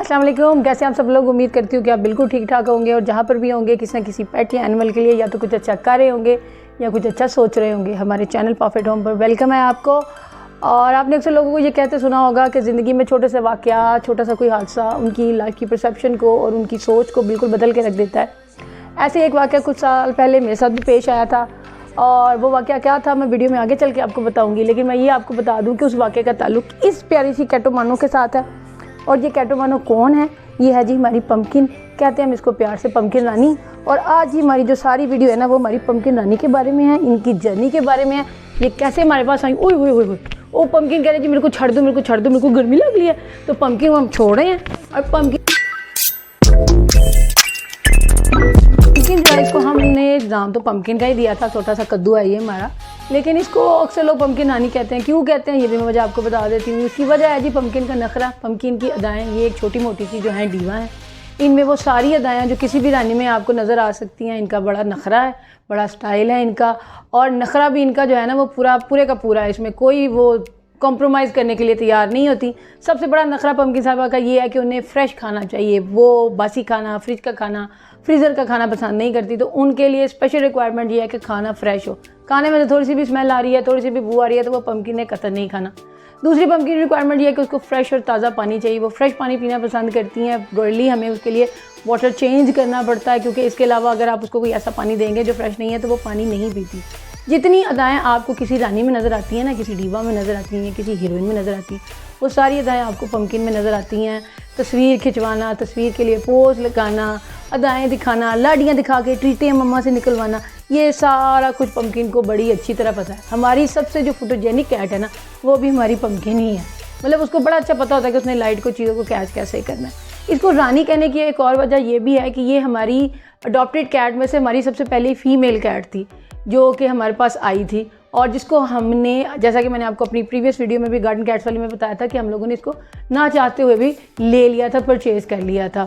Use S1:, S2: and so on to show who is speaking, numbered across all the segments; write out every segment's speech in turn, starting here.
S1: अस्सलाम वालेकुम। कैसे आप सब लोग? उम्मीद करती हूँ कि आप बिल्कुल ठीक ठाक होंगे और जहाँ पर भी होंगे किसी न किसी पेट या एनिमल के लिए या तो कुछ अच्छा कर रहे होंगे या कुछ अच्छा सोच रहे होंगे। हमारे चैनल परफेक्ट होम पर वेलकम है आपको। और आपने अक्सर लोगों को ये कहते सुना होगा कि ज़िंदगी में छोटे से वाक़या, छोटा सा कोई हादसा उनकी लाइफ की परसेप्शन को और उनकी सोच को बिल्कुल बदल के रख देता है। ऐसे एक वाक़या कुछ साल पहले मेरे साथ भी पेश आया था और वो वाक़या क्या था मैं वीडियो में आगे चल के आपको बताऊँगी, लेकिन मैं ये आपको बता दूँ कि उस वाक़े का ताल्लुक़ इस प्यारी सी कैटो मानो के साथ है। और ये कैटो मानो कौन है? ये है जी हमारी पम्पकिन, कहते हैं हम इसको प्यार से पम्पकिन रानी। और आज ही हमारी जो सारी वीडियो है ना वो हमारी पम्पकिन रानी के बारे में है, इनकी जर्नी के बारे में है, ये कैसे हमारे पास आई। ओए ओए ओए ओ पम्पकिन कह रहे जी मेरे को छड़ दो, मेरे को छड़ दो, मेरे को गर्मी लग रही है। तो पम्पकिन हम छोड़ रहे हैं और पम्पकिन जो है इसको हमने नाम तो पम्पकिन का ही दिया था, छोटा सा कद्दू है ये हमारा, लेकिन इसको अक्सर लोग पम्पकिन रानी कहते हैं। क्यों कहते हैं ये भी मैं वजह आपको बता देती हूँ। इसकी वजह है जी पम्पकिन का नखरा, पम्पकिन की अदाएँ। ये एक छोटी मोटी सी जो हैं डीवा हैं, इनमें वो सारी अदाएँ जो किसी भी रानी में आपको नज़र आ सकती हैं। इनका बड़ा नखरा है, बड़ा स्टाइल है इनका, और नखरा भी इनका जो है ना वो पूरे का पूरा है। इसमें कोई वो कॉम्प्रोमाइज़ करने के लिए तैयार नहीं होती। सबसे बड़ा नखरा पम्पकिन साहबा का ये है कि उन्हें फ़्रेश खाना चाहिए। वो बासी खाना, फ्रिज का खाना, फ्रीज़र का खाना पसंद नहीं करती। तो उनके लिए स्पेशल रिक्वायरमेंट ये है कि खाना फ्रेश हो। खाने में से थोड़ी सी भी स्मेल आ रही है, थोड़ी सी भी बू आ रही है तो वो पम्पकिन ने कतई नहीं खाना। दूसरी पम्पकिन रिक्वायरमेंट ये है कि उसको फ्रेश और ताज़ा पानी चाहिए। वो फ्रेश पानी पीना पसंद करती हैं। गर्ली हमें उसके लिए वाटर चेंज करना पड़ता है, क्योंकि इसके अलावा अगर आप उसको कोई ऐसा पानी देंगे जो फ्रेश नहीं है तो वो पानी नहीं पीती। जितनी अदाएँ आपको किसी रानी में नज़र आती हैं ना, किसी डीवा में नज़र आती हैं, किसी हीरोइन में नज़र आती हैं, वो सारी अदाएँ आपको पम्पकिन में नज़र आती हैं। तस्वीर खिंचवाना, तस्वीर के लिए पोज लगाना, अदाएँ दिखाना, लाड़ियाँ दिखा के ट्रीटें मम्मा से निकलवाना, ये सारा कुछ पम्पकिन को बड़ी अच्छी तरह पता है। हमारी सबसे जो फोटोजेनिक कैट है ना वो भी हमारी पम्पकिन ही है। मतलब उसको बड़ा अच्छा पता होता है कि उसने लाइट को चीज़ों को कैच कैसे करना है। इसको रानी कहने की एक और वजह ये भी है कि ये हमारी अडॉप्टेड कैट में से हमारी सबसे पहली फ़ीमेल कैट थी जो कि हमारे पास आई थी, और जिसको हमने, जैसा कि मैंने आपको अपनी प्रीवियस वीडियो में भी गार्डन कैट्स वाली में बताया था कि हम लोगों ने इसको ना चाहते हुए भी ले लिया था, परचेज़ कर लिया था।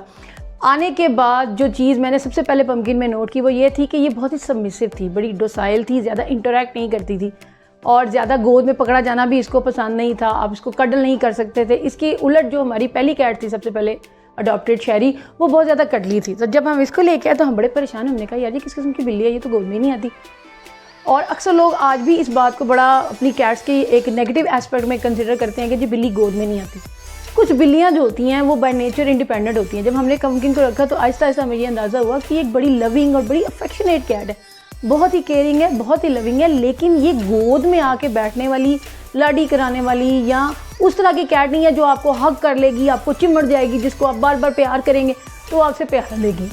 S1: आने के बाद जो चीज़ मैंने सबसे पहले पम्पकिन में नोट की वो ये थी कि ये बहुत ही सबमिसिव थी, बड़ी डोसाइल थी, ज़्यादा इंटरेक्ट नहीं करती थी और ज़्यादा गोद में पकड़ा जाना भी इसको पसंद नहीं था। आप इसको कडल नहीं कर सकते थे। इसके उलट जो हमारी पहली कैट थी सबसे पहले अडॉप्टेड शेरी, वो बहुत ज़्यादा कटली थी। तो जब हम इसको लेके आए तो हम बड़े परेशान, हमने कहा यार ये किस किस्म की बिल्ली है, ये तो गोद में नहीं आती। और अक्सर लोग आज भी इस बात को बड़ा अपनी कैट्स की एक नेगेटिव एस्पेक्ट में कंसिडर करते हैं कि जी बिल्ली गोद में नहीं आती। कुछ बिल्लियाँ जो होती हैं वो बाय नेचर इंडिपेंडेंट होती हैं। जब हमने पम्पकिन को रखा तो आहिस्ता आहिस्ता हमें ये अंदाज़ा हुआ कि एक बड़ी लविंग और बड़ी अफेक्शनेट कैट है, बहुत ही केयरिंग है, बहुत ही लविंग है, लेकिन ये गोद में आके बैठने वाली, लाडी कराने वाली या उस तरह की कैट नहीं है जो आपको हग कर लेगी, आपको चिमड़ जाएगी, जिसको आप बार बार प्यार करेंगे तो आपसे प्यार लेगी।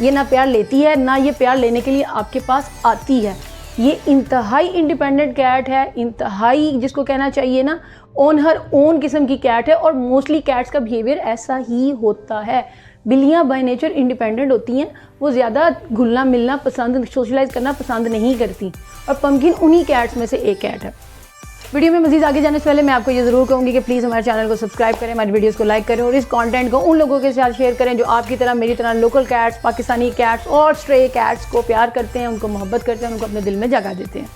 S1: ये ना प्यार लेती है ना ये प्यार लेने के लिए आपके पास आती है। ये इंतहाई इंडिपेंडेंट कैट है, इंतहाई जिसको कहना चाहिए ना ऑन हर ओन किस्म की कैट है। और मोस्टली कैट्स का बिहेवियर ऐसा ही होता है। बिल्लियाँ बाय नेचर इंडिपेंडेंट होती हैं, वो ज़्यादा घुलना मिलना पसंद, सोशलाइज करना पसंद नहीं करती, और पम्पकिन उन्हीं कैट्स में से एक कैट है। वीडियो में मज़ीद आगे जाने से पहले मैं आपको ये ज़रूर कहूँगी कि प्लीज़ हमारे चैनल को सब्सक्राइब करें, हमारी वीडियोस को लाइक करें और इस कंटेंट को उन लोगों के साथ शेयर करें जो आपकी तरह, मेरी तरह लोकल कैट्स, पाकिस्तानी कैट्स और स्ट्रे कैट्स को प्यार करते हैं, उनको मोहब्बत करते हैं, उनको अपने दिल में जगह देते हैं।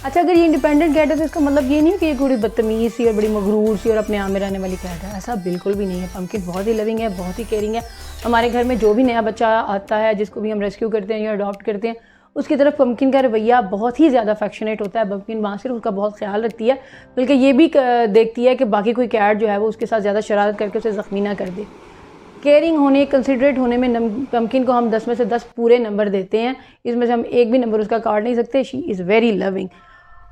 S1: अच्छा, अगर ये इंडिपेंडेंट कैट है तो इसका मतलब ये नहीं कि ये थोड़ी बदतमीज़ सी और बड़ी मगरूर सी और अपने आप में रहने वाली कैट है। ऐसा बिल्कुल भी नहीं है। पम्पकिन बहुत ही लविंग है, बहुत ही केयरिंग है। हमारे घर में जो भी नया बच्चा आता है, जिसको भी हम रेस्क्यू करते हैं या अडॉप्ट करते हैं, उसकी तरफ पम्पकिन का रवैया बहुत ही ज़्यादा अफेक्शनेट होता है। पम्पकिन माँ सिर्फ उसका बहुत ख्याल रखती है, बल्कि ये भी देखती है कि बाकी कोई कैट जो है वो उसके साथ ज़्यादा शरारत करके उसे ज़ख्मी ना कर दे। केयरिंग होने, कंसिडरेट होने में पम्पकिन को हम 10 में से 10 पूरे नंबर देते हैं। इसमें से हम एक भी नंबर उसका काट नहीं सकते। शी इज़ वेरी लविंग,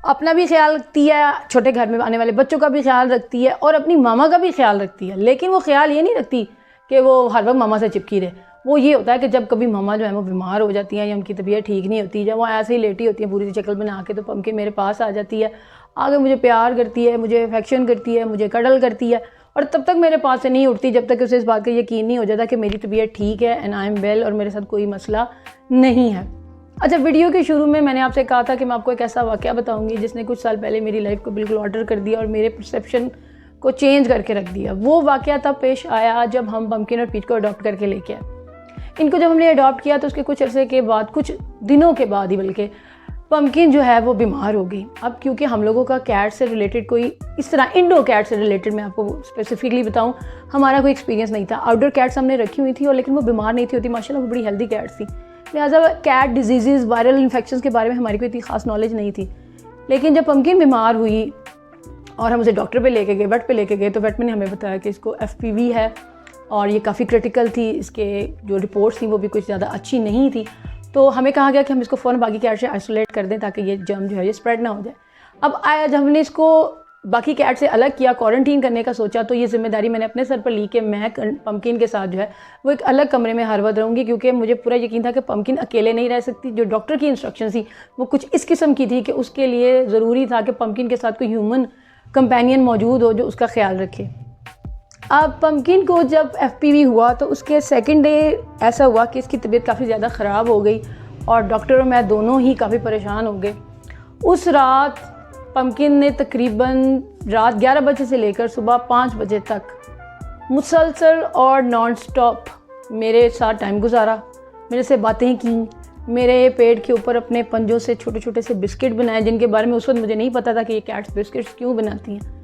S1: अपना भी ख्याल रखती है, छोटे घर में आने वाले बच्चों का भी ख्याल रखती है और अपनी मामा का भी ख्याल रखती है। लेकिन वो ख्याल ये नहीं रखती कि वो हर वक्त मामा से चिपकी रहे। वो ये होता है कि जब कभी मामा जो है वो बीमार हो जाती हैं या उनकी तबीयत ठीक नहीं होती, जब वो ऐसे ही लेटी होती है पूरी सी शक्ल बना के, तो पम्पकिन मेरे पास आ जाती है, आगे मुझे प्यार करती है, मुझे अफेक्शन करती है, मुझे कडल करती है, और तब तक मेरे पास से नहीं उठती जब तक उसे इस बात का यकीन नहीं हो जाता कि मेरी तबीयत ठीक है एंड आई एम वेल और मेरे साथ कोई मसला नहीं है। अच्छा, वीडियो के शुरू में मैंने आपसे कहा था कि मैं आपको एक ऐसा वाक़या बताऊंगी जिसने कुछ साल पहले मेरी लाइफ को बिल्कुल ऑर्डर कर दिया और मेरे परसेप्शन को चेंज करके रख दिया। वो वाक़या तब पेश आया जब हम पम्पकिन और पीच को अडॉप्ट करके लेके आए। इनको जब हमने अडॉप्ट किया तो उसके कुछ अरसे के बाद, कुछ दिनों के बाद ही बल्कि, पम्पकिन जो है वो बीमार हो गई। अब क्योंकि हम लोगों का कैट से रिलेटेड कोई इस तरह इंडोर कैट से रिलेटेड मैं आपको स्पेसिफिकली बताऊं, हमारा कोई एक्सपीरियंस नहीं था। आउटडोर कैट्स हमने रखी हुई थी और लेकिन वो बीमार नहीं थी होती, माशाल्लाह वो बड़ी हेल्दी कैट्स थी। लिहाजा कैट डिजीज़ वायरल इन्फेक्शन के बारे में हमारी कोई इतनी खास नॉलेज नहीं थी। लेकिन जब पम्पकिन बीमार हुई और हम उसे डॉक्टर पे लेके गए, वेट पे लेके गए, तो वेट ने हमें बताया कि इसको FPV है और ये काफ़ी क्रिटिकल थी। इसके जो रिपोर्ट्स थी वो भी कुछ ज़्यादा अच्छी नहीं थी। तो हमें कहा गया कि हम इसको फ़ौरन बाकी कैट से आइसोलेट कर दें ताकि ये जर्म जो है ये स्प्रेड ना हो जाए। अब जब हमने इसको बाकी कैट से अलग किया, क्वारंटीन करने का सोचा, तो ये जिम्मेदारी मैंने अपने सर पर ली कि मैं पम्पकिन के साथ जो है वो एक अलग कमरे में हर वक्त रहूँगी, क्योंकि मुझे पूरा यकीन था कि पम्पकिन अकेले नहीं रह सकती। जो डॉक्टर की इंस्ट्रक्शन थी वो कुछ इस किस्म की थी कि उसके लिए ज़रूरी था कि पम्पकिन के साथ कोई ह्यूमन कंपेनियन मौजूद हो जो उसका ख्याल रखे। अब पम्पकिन को जब FPV हुआ तो उसके सेकंड डे ऐसा हुआ कि इसकी तबीयत काफ़ी ज़्यादा ख़राब हो गई और डॉक्टर और मैं दोनों ही काफ़ी परेशान हो गए। उस रात पम्पकिन ने तकरीबन रात 11 बजे से लेकर सुबह 5 बजे तक मुसलसल और नॉन स्टॉप मेरे साथ टाइम गुजारा, मेरे से बातें की, मेरे पेट के ऊपर अपने पंजों से छोटे छोटे से बिस्किट बनाए, जिनके बारे में उस वक्त मुझे नहीं पता था कि ये कैट्स बिस्किट्स क्यों बनाती हैं।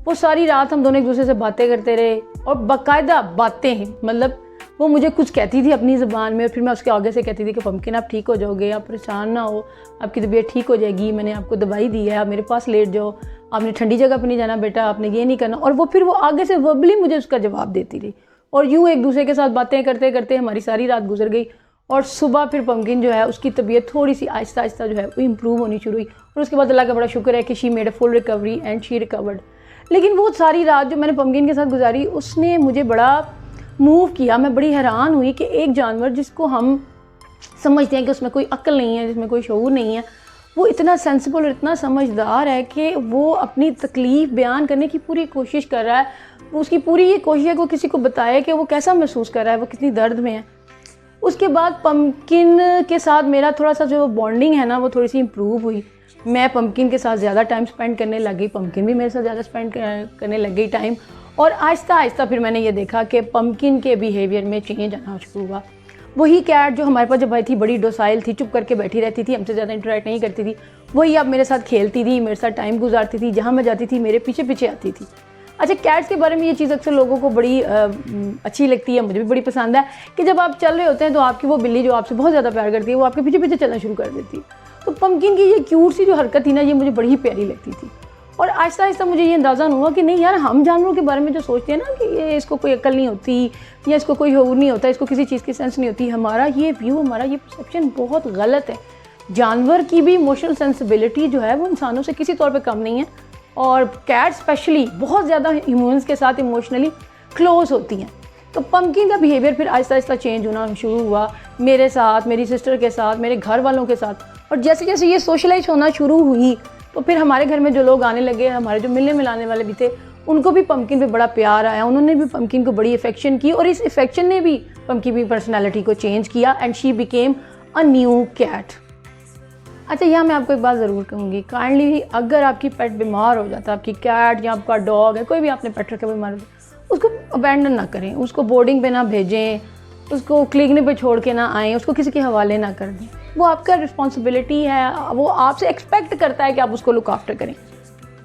S1: वो सारी रात हम दोनों एक दूसरे से बातें करते रहे और बाकायदा बातें, मतलब वो मुझे कुछ कहती थी अपनी ज़बान में और फिर मैं उसके आगे से कहती थी कि पम्पकिन आप ठीक हो जाओगे, आप परेशान ना हो, आपकी तबीयत ठीक हो जाएगी, मैंने आपको दवाई दी है, आप मेरे पास लेट जाओ, आपने ठंडी जगह पर नहीं जाना बेटा, आपने ये नहीं करना। और वो फिर वो आगे से वर्बली मुझे उसका जवाब देती रही और यूँ एक दूसरे के साथ बातें करते करते हमारी सारी रात गुजर गई। और सुबह फिर पम्पकिन जो है उसकी तबीयत थोड़ी सी आहिस्ता आहिस्ता जो है वो इम्प्रूव होनी शुरू हुई और उसके बाद अल्लाह का बड़ा शुक्र है कि she made a full recovery and she recovered. लेकिन वो सारी रात जो मैंने पम्पकिन के साथ गुजारी उसने मुझे बड़ा मूव किया। मैं बड़ी हैरान हुई कि एक जानवर जिसको हम समझते हैं कि उसमें कोई अक्ल नहीं है, जिसमें कोई शऊर नहीं है, वो इतना सेंसिबल और इतना समझदार है कि वो अपनी तकलीफ़ बयान करने की पूरी कोशिश कर रहा है। उसकी पूरी ये कोशिश है कि वो किसी को बताए कि वो कैसा महसूस कर रहा है, वो कितनी दर्द में है। उसके बाद पम्पकिन के साथ मेरा थोड़ा सा जो बॉन्डिंग है ना वो थोड़ी सी इम्प्रूव हुई। मैं पम्पकिन के साथ ज़्यादा टाइम स्पेंड करने लग गई, पम्पकिन भी मेरे साथ ज़्यादा स्पेंड करने लग गई टाइम। और आहिस्ता आहिस्ता फिर मैंने ये देखा कि पम्पकिन के बिहेवियर में चेंज आना शुरू हुआ। वही कैट जो हमारे पास जब आई थी बड़ी डोसाइल थी, चुप करके बैठी रहती थी, हमसे ज़्यादा इंटरेक्ट नहीं करती थी, वही अब मेरे साथ खेलती थी, मेरे साथ टाइम गुजारती थी, जहाँ मैं जाती थी मेरे पीछे पीछे आती थी। अच्छा, कैट्स के बारे में ये चीज़ अक्सर लोगों को बड़ी अच्छी लगती है, मुझे भी बड़ी पसंद है कि जब आप चल रहे होते हैं तो आपकी वो बिल्ली जो आपसे बहुत ज़्यादा प्यार करती है वो आपके पीछे पीछे चलना शुरू कर देती है। तो पम्पकिन की ये क्यूट सी जो हरकत थी ना ये मुझे बड़ी ही प्यारी लगती थी। और आहिस्ता आहिस्ता मुझे ये अंदाज़ा हुआ कि नहीं यार, हम जानवरों के बारे में जो सोचते हैं ना कि ये इसको कोई अक्ल नहीं होती या इसको कोई शऊर नहीं होता, इसको किसी चीज़ की सेंस नहीं होती, हमारा ये व्यू, हमारा ये परसेप्शन बहुत गलत है। जानवर की भी इमोशनल सेंसिबिलिटी जो है वो इंसानों से किसी तौर पे कम नहीं है और कैट स्पेशली बहुत ज़्यादा ह्यूमंस के साथ इमोशनली क्लोज होती हैं। तो पम्पकिन का बिहेवियर फिर आहिस्ता आहिस्ता चेंज होना शुरू हुआ मेरे साथ, मेरी सिस्टर के साथ, मेरे घर वालों के साथ। और जैसे जैसे ये सोशलाइज होना शुरू हुई तो फिर हमारे घर में जो लोग आने लगे, हमारे जो मिलने मिलाने वाले भी थे, उनको भी पम्पकिन पे बड़ा प्यार आया, उन्होंने भी पम्पकिन को बड़ी अफेक्शन की और इस अफेक्शन ने भी पम्पकिन की पर्सनैलिटी को चेंज किया and she became a new cat. अच्छा, यहाँ मैं आपको एक बात ज़रूर कहूँगी, काइंडली अगर आपकी पेट बीमार हो जाता है, आपकी कैट या आपका डॉग है, कोई भी आपने पेट रखा बीमार हो जाता, उसको अबैंडन ना करें, उसको बोर्डिंग पे ना भेजें, उसको क्लिनिक पे छोड़ के ना आएँ, उसको किसी के हवाले ना कर दें। वो आपका रिस्पॉन्सिबिलिटी है, वो आपसे एक्सपेक्ट करता है कि आप उसको लुक आफ्टर करें।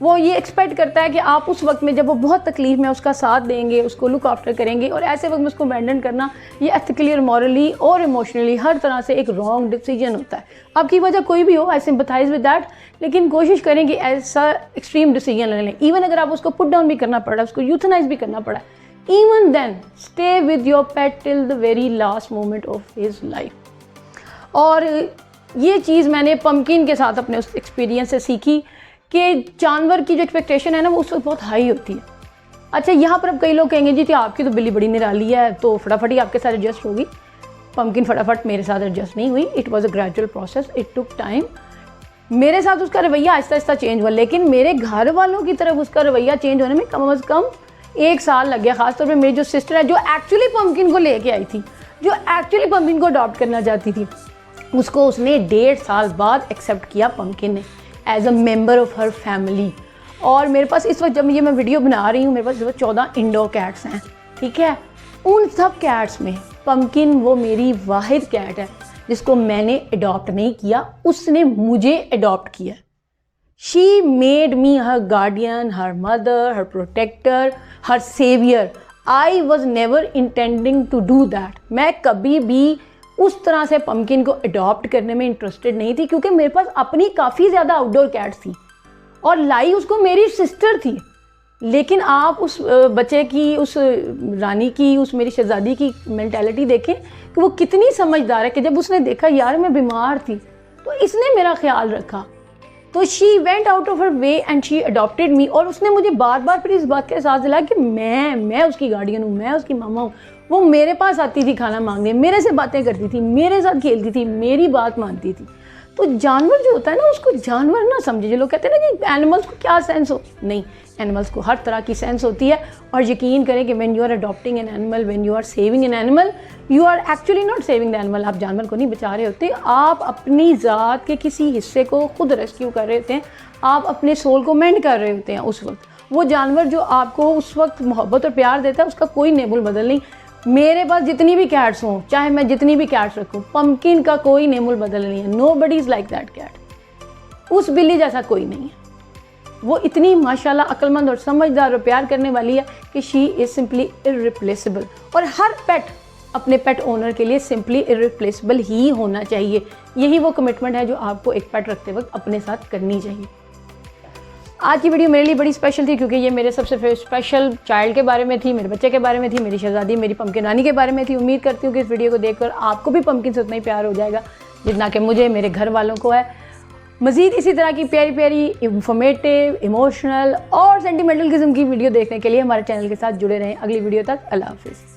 S1: वो ये एक्सपेक्ट करता है कि आप उस वक्त में जब वो बहुत तकलीफ़ में उसका साथ देंगे, उसको लुक आफ्टर करेंगे। और ऐसे वक्त में उसको अबैंडन करना ये एथिकली और मॉरली और इमोशनली हर तरह से एक रॉन्ग डिसीजन होता है। आपकी वजह कोई भी हो, आई सिंपैथाइज विद दैट, लेकिन कोशिश करें कि ऐसा एक्सट्रीम डिसीजन ले लें। इवन अगर आप उसको पुट डाउन भी करना पड़ा, उसको यूथनाइज भी करना पड़ा, even then stay with your pet till the very last moment of his life. और ये चीज़ मैंने पम्पकिन के साथ अपने उस एक्सपीरियंस से सीखी कि जानवर की जो एक्सपेक्टेशन है ना वो उस वक्त बहुत हाई होती है। अच्छा, यहाँ पर अब कई लोग कहेंगे जी थी आपकी तो बिल्ली बड़ी निराली है तो फटाफट ही आपके साथ एडजस्ट होगी। पम्पकिन फटाफट मेरे साथ एडजस्ट नहीं हुई, it was a gradual process, it took time. मेरे साथ उसका रवैया आहिस्ता आहिस्ता चेंज हुआ, लेकिन मेरे घर वालों की तरफ उसका रवैया चेंज होने में कम अज़ कम 1 साल लग गया। खासतौर पर मेरी जो सिस्टर है जो एक्चुअली पम्पकिन को लेके आई थी, जो एक्चुअली पम्पकिन को अडॉप्ट करना चाहती थी, उसको उसने 1.5 साल बाद एक्सेप्ट किया पम्पकिन ने as a member of her family. और मेरे पास इस वक्त जब ये मैं वीडियो बना रही हूँ मेरे पास 14 इंडोर कैट्स हैं, ठीक है। उन सब कैट्स में पम्पकिन वो मेरी वाहिद कैट है जिसको मैंने अडॉप्ट नहीं किया, उसने मुझे अडॉप्ट किया। She made me her guardian, her mother, her protector, her saviour. I was never intending to do that. मैं कभी भी उस तरह से पम्पकिन को अडॉप्ट करने में इंटरेस्टेड नहीं थी, क्योंकि मेरे पास अपनी काफ़ी ज़्यादा आउटडोर कैट्स थी और लाई उसको मेरी सिस्टर थी। लेकिन आप उस बच्चे की, उस रानी की, उस मेरी शहजादी की मेंटालिटी देखें कि वो कितनी समझदार है कि जब उसने देखा यार मैं बीमार थी तो इसने मेरा ख्याल रखा। तो she went out of her way and she adopted me. और उसने मुझे बार बार फिर इस बात का एहसास दिलाया कि मैं उसकी गार्डियन हूँ, मैं उसकी मामा हूँ। वो मेरे पास आती थी खाना मांगने, मेरे से बातें करती थी, मेरे साथ खेलती थी, मेरी बात मानती थी। तो जानवर जो होता है ना, उसको जानवर ना समझे। जो लोग कहते हैं ना कि एनिमल्स को क्या सेंस हो, नहीं, एनिमल्स को हर तरह की सेंस होती है। और यकीन करें कि when you are adopting an animal, when you are saving an animal, you are actually not saving the animal. आप जानवर को नहीं बचा रहे होते, आप अपनी ज़ात के किसी हिस्से को खुद रेस्क्यू कर रहे होते हैं, आप अपने सोल को मेंड कर रहे होते हैं उस वक्त। वो जानवर जो आपको उस वक्त मोहब्बत और प्यार देता है, उसका कोई नेबुल बदल नहीं। मेरे पास जितनी भी कैट्स हों, चाहे मैं जितनी भी कैट्स रखूं, पम्पकिन का कोई नेमुल बदल नहीं है। Nobody is like that cat. उस बिल्ली जैसा कोई नहीं है। वो इतनी माशाल्लाह अक्लमंद और समझदार और प्यार करने वाली है कि शी इज़ सिंपली इररिप्लेसेबल। और हर पेट अपने पेट ओनर के लिए सिंपली इररिप्लेसेबल ही होना चाहिए। यही वो कमिटमेंट है जो आपको एक पेट रखते वक्त अपने साथ करनी चाहिए। आज की वीडियो मेरे लिए बड़ी स्पेशल थी, क्योंकि ये मेरे सबसे स्पेशल चाइल्ड के बारे में थी, मेरे बच्चे के बारे में थी, मेरी शहजादी, मेरी पम्पकिन रानी के बारे में थी। उम्मीद करती हूँ कि इस वीडियो को देखकर आपको भी पम्पकिन से उतना ही प्यार हो जाएगा जितना कि मुझे, मेरे घर वालों को है। मज़ीद इसी तरह की प्यारी प्यारी इंफॉर्मेटिव, इमोशनल और सेंटिमेंटल किस्म की वीडियो देखने के लिए हमारे चैनल के साथ जुड़े रहें। अगली वीडियो तक अल्लाह हाफिज़।